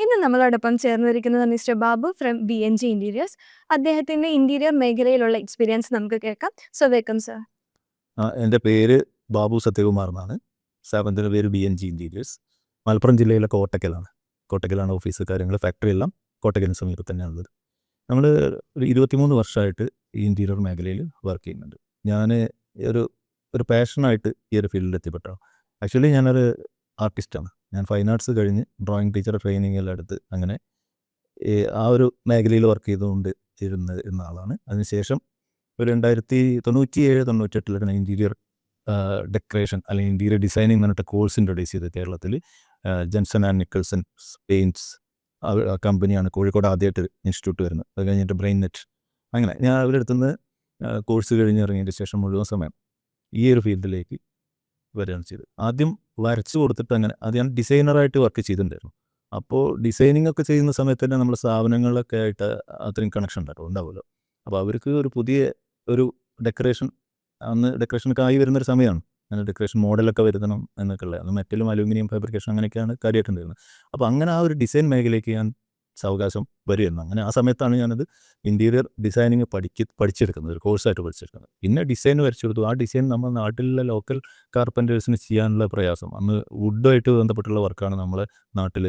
ഇന്ന് നമ്മളോടൊപ്പം ചേർന്നിരിക്കുന്നത് mister Babu from BNG interiors. അദ്ദേഹത്തിന്റെ ഇന്റീരിയർ മേഖലയിലുള്ള എക്സ്പീരിയൻസ് നമുക്ക് കേൾക്കാം. So welcome sir. എൻ്റെ പേര് ബാബു സത്യകുമാർ എന്നാണ്. സ്ഥാപനത്തിൻ്റെ പേര് BNG ഇന്റീരിയേഴ്സ്. മലപ്പുറം ജില്ലയിലെ കോട്ടക്കലാണ് ഓഫീസ്, കാര്യങ്ങൾ, ഫാക്ടറി എല്ലാം കോട്ടക്കലിന് സമീപത്ത് തന്നെയാണുള്ളത്. നമ്മൾ ഒരു 23 വർഷമായിട്ട് ഈ ഇൻറ്റീരിയർ മേഖലയിൽ വർക്ക് ചെയ്യുന്നുണ്ട്. ഞാൻ ഒരു പാഷനായിട്ട് ഈ ഒരു ഫീൽഡിൽ എത്തിപ്പെട്ടതാണ്. ആക്ച്വലി ഞാനൊരു ആർട്ടിസ്റ്റാണ്. ഞാൻ ഫൈൻ ആർട്സ് കഴിഞ്ഞ് ഡ്രോയിങ് ടീച്ചർ ട്രെയിനിങ് എല്ലാം എടുത്ത് അങ്ങനെ ആ ഒരു മേഖലയിൽ വർക്ക് ചെയ്തുകൊണ്ട് ഇരുന്ന ആളാണ്. അതിനുശേഷം ഒരു 1997-98 ഇൻറ്റീരിയർ ഡെക്കറേഷൻ അല്ലെങ്കിൽ ഇൻറ്റീരിയർ ഡിസൈനിങ് എന്ന് പറഞ്ഞിട്ട് കോഴ്സ് ഇൻട്രൊഡ്യൂസ് ചെയ്ത് കേരളത്തിൽ. ജെൻസൺ ആൻഡ് നിക്കൾസൺ പെയിൻറ്റ്സ് കമ്പനിയാണ് കോഴിക്കോട് ആദ്യമായിട്ട് ഇൻസ്റ്റിറ്റ്യൂട്ട് വരുന്നത്. അത് കഴിഞ്ഞിട്ട് ബ്രെയിൻ നെറ്റ്, അങ്ങനെ ഞാൻ അവരുടെ അടുത്തുനിന്ന് കോഴ്സ് കഴിഞ്ഞ് ഇറങ്ങിയതിന് ശേഷം മുഴുവൻ സമയം ഈ ഒരു ഫീൽഡിലേക്ക് വരികയാണ് ചെയ്തത്. ആദ്യം വരച്ച് കൊടുത്തിട്ട് അങ്ങനെ ആദ്യം ഞാൻ ഡിസൈനറായിട്ട് വർക്ക് ചെയ്തിട്ടുണ്ടായിരുന്നു. അപ്പോൾ ഡിസൈനിങ് ഒക്കെ ചെയ്യുന്ന സമയത്ത് തന്നെ നമ്മൾ സ്ഥാപനങ്ങളിലൊക്കെ ആയിട്ട് അത്രയും കണക്ഷൻ ഉണ്ടാവുമല്ലോ. അപ്പോൾ അവർക്ക് ഒരു പുതിയ ഒരു ഡെക്കറേഷനൊക്കെ ആയി വരുന്നൊരു സമയമാണ്. അങ്ങനെ ഡെക്കറേഷൻ മോഡലൊക്കെ വരുത്തണം എന്നൊക്കെ ഉള്ളത്. അത് മെറ്റലും അലൂമിനിയം ഫാബ്രിക്കേഷൻ അങ്ങനെയൊക്കെയാണ് കാര്യമായിട്ടുണ്ടായിരുന്നത്. അപ്പോൾ അങ്ങനെ ആ ഒരു ഡിസൈൻ മേഖലയ്ക്ക് ഞാൻ സാവകാശം വരുമായിരുന്നു. അങ്ങനെ ആ സമയത്താണ് ഞാനത് ഇൻറ്റീരിയർ ഡിസൈനിങ് പഠിച്ചെടുക്കുന്നത്, ഒരു കോഴ്സായിട്ട് പഠിച്ചെടുക്കുന്നത്. പിന്നെ ഡിസൈൻ വരച്ചെടുത്തു. ആ ഡിസൈൻ നമ്മുടെ നാട്ടിലുള്ള ലോക്കൽ കാർപ്പൻറ്റേഴ്സിന് ചെയ്യാനുള്ള പ്രയാസം, അന്ന് വുഡുമായിട്ട് ബന്ധപ്പെട്ടുള്ള വർക്കാണ് നമ്മളെ നാട്ടിൽ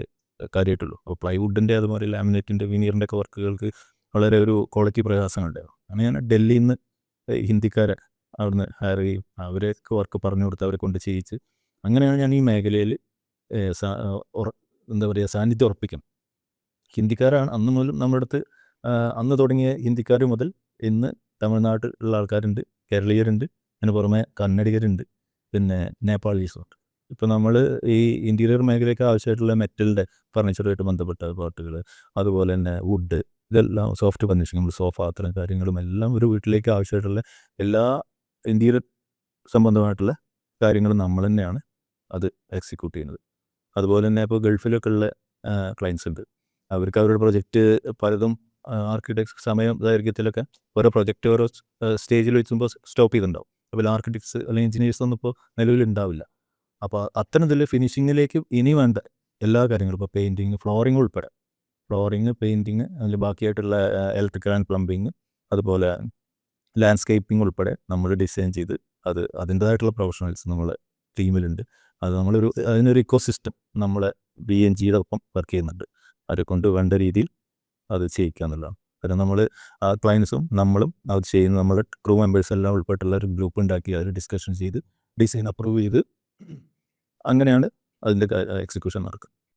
കാര്യമായിട്ടുള്ളൂ. അപ്പോൾ പ്ലൈവുഡിൻ്റെ അതുപോലെ ലാമിനേറ്റിൻ്റെ വിനീറിൻ്റെ ഒക്കെ വർക്കുകൾക്ക് വളരെ ഒരു ക്വാളിറ്റി പ്രയാസങ്ങളുണ്ടായിരുന്നു. അങ്ങനെ ഞാൻ ഡൽഹിയിൽ നിന്ന് ഹിന്ദിക്കാരെ അവിടുന്ന് ഹയർ ചെയ്യും, അവരൊക്കെ വർക്ക് പറഞ്ഞു കൊടുത്ത് അവരെ കൊണ്ട് ചെയ്യിച്ച് അങ്ങനെയാണ് ഞാൻ ഈ മേഖലയിൽ സാന്നിധ്യം ഉറപ്പിക്കുന്നത്. ഹിന്ദിക്കാരാണ് അന്ന് മുതൽ നമ്മുടെ അടുത്ത്. അന്ന് തുടങ്ങിയ ഹിന്ദിക്കാർ മുതൽ ഇന്ന് തമിഴ്നാട്ടിലുള്ള ആൾക്കാരുണ്ട്, കേരളീയരുണ്ട്, അതിന് പുറമെ കന്നഡികരുണ്ട്, പിന്നെ നേപ്പാളീസുണ്ട്. ഇപ്പോൾ നമ്മൾ ഈ ഇൻറ്റീരിയർ മേഖലയ്ക്ക് ആവശ്യമായിട്ടുള്ള മെറ്റലിൻ്റെ ഫർണിച്ചറുമായിട്ട് ബന്ധപ്പെട്ട പാർട്ടുകൾ, അതുപോലെ തന്നെ വുഡ്, ഇതെല്ലാം സോഫ്റ്റ് ഫർണിഷിങ്, നമ്മൾ സോഫ, അത്തരം കാര്യങ്ങളും എല്ലാം ഒരു വീട്ടിലേക്ക് ആവശ്യമായിട്ടുള്ള എല്ലാ ഇൻറ്റീരിയർ സംബന്ധമായിട്ടുള്ള കാര്യങ്ങളും നമ്മൾ തന്നെയാണ് അത് എക്സിക്യൂട്ട് ചെയ്യുന്നത്. അതുപോലെ തന്നെ ഇപ്പോൾ ഗൾഫിലൊക്കെ ഉള്ള ക്ലയൻസ് ഉണ്ട്. അവർക്ക് അവരുടെ പ്രൊജക്റ്റ് പലതും ആർക്കിടെക്ട്സ് സമയം ദൈർഘ്യത്തിലൊക്കെ ഓരോ പ്രൊജക്റ്റ് ഓരോ സ്റ്റേജിൽ വെച്ചുമ്പോൾ സ്റ്റോപ്പ് ചെയ്തിട്ടുണ്ടാവും. അപ്പോൾ ആർക്കിടെക്ട്സ് അല്ലെങ്കിൽ എഞ്ചിനീയേഴ്സ് ഒന്നും ഇപ്പോൾ നിലവിലുണ്ടാവില്ല. അപ്പോൾ അത്തരത്തിൽ ഫിനിഷിങ്ങിലേക്ക് ഇനി വേണ്ട എല്ലാ കാര്യങ്ങളും, ഇപ്പോൾ പെയിൻറ്റിങ്, ഫ്ലോറിങ് ഉൾപ്പെടെ, പെയിൻറ്റിങ്, അതിൽ ബാക്കിയായിട്ടുള്ള ഇലക്ട്രിക്കൽ ആൻഡ് പ്ലംബിങ്, അതുപോലെ ലാൻഡ്സ്കേപ്പിംഗ് ഉൾപ്പെടെ നമ്മൾ ഡിസൈൻ ചെയ്ത് അത് അതിൻ്റേതായിട്ടുള്ള പ്രൊഫഷണൽസ് നമ്മളെ ടീമിലുണ്ട്. അത് അതിനൊരു ഇക്കോസിസ്റ്റം നമ്മളെ BNGയുടെ ഒപ്പം വർക്ക് ചെയ്യുന്നുണ്ട്. അവരെ കൊണ്ട് വേണ്ട രീതിയിൽ അത് ചെയ്യിക്കുക എന്നുള്ളതാണ്. കാരണം നമ്മൾ ആ ക്ലയൻസും നമ്മളും അത് ചെയ്യുന്ന നമ്മുടെ ക്രൂ മെമ്പേഴ്സ് എല്ലാം ഉൾപ്പെട്ടുള്ള ഒരു ഗ്രൂപ്പ് ഉണ്ടാക്കി അവർ ഡിസ്കഷൻ ചെയ്ത് ഡിസൈൻ അപ്രൂവ് ചെയ്ത് അങ്ങനെയാണ് അതിൻ്റെ എക്സിക്യൂഷൻ നടക്കുക.